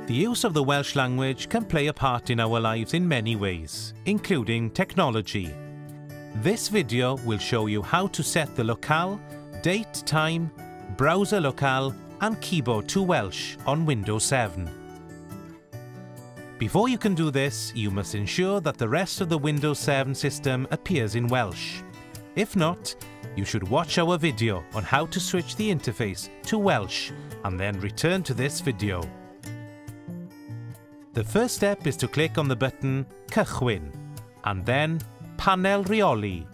The use of the Welsh language can play a part in our lives in many ways, including technology. This video will show you how to set the locale, date, time, browser locale and keyboard to Welsh on Windows 7. Before you can do this, you must ensure that the rest of the Windows 7 system appears in Welsh. If not, you should watch our video on how to switch the interface to Welsh and then return to this video. The first step is to click on the button Cychwyn and then Panel Reoli.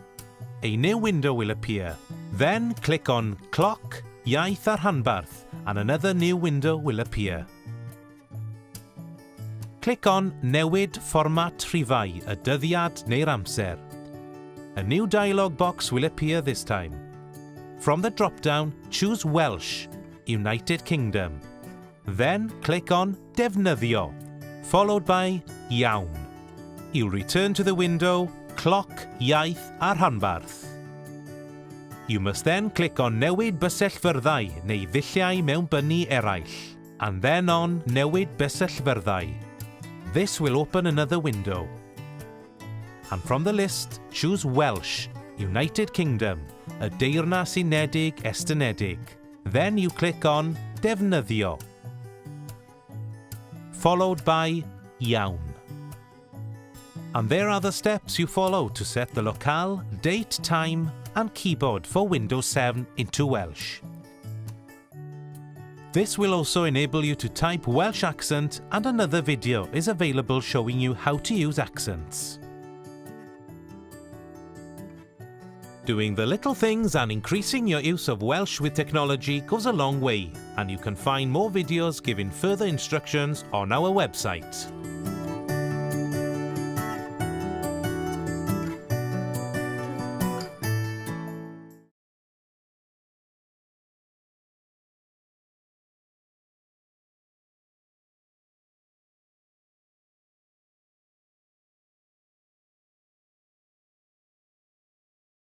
A new window will appear. Then click on Cloc, Iaith a'r Rhanbarth and another new window will appear. Click on Newid Fformat Rhifau, y dyddiad neu'r amser. A new dialog box will appear this time. From the drop-down, choose Welsh, United Kingdom. Then click on Defnyddio, followed by Iawn. You'll return to the window Cloc, Iaith a'r Rhanbarth. You must then click on Newid Bysellfyrddau neu ddulliau mewnbynnu eraill, and then on Newid Bysellfyrddau. This will open another window. And from the list, choose Welsh, United Kingdom, y Deyrnas Unedig Estynedig. Then you click on Defnyddio, followed by Iawn. And there are the steps you follow to set the locale, date, time and keyboard for Windows 7 into Welsh. This will also enable you to type Welsh accent, and another video is available showing you how to use accents. Doing the little things and increasing your use of Welsh with technology goes a long way, and you can find more videos giving further instructions on our website.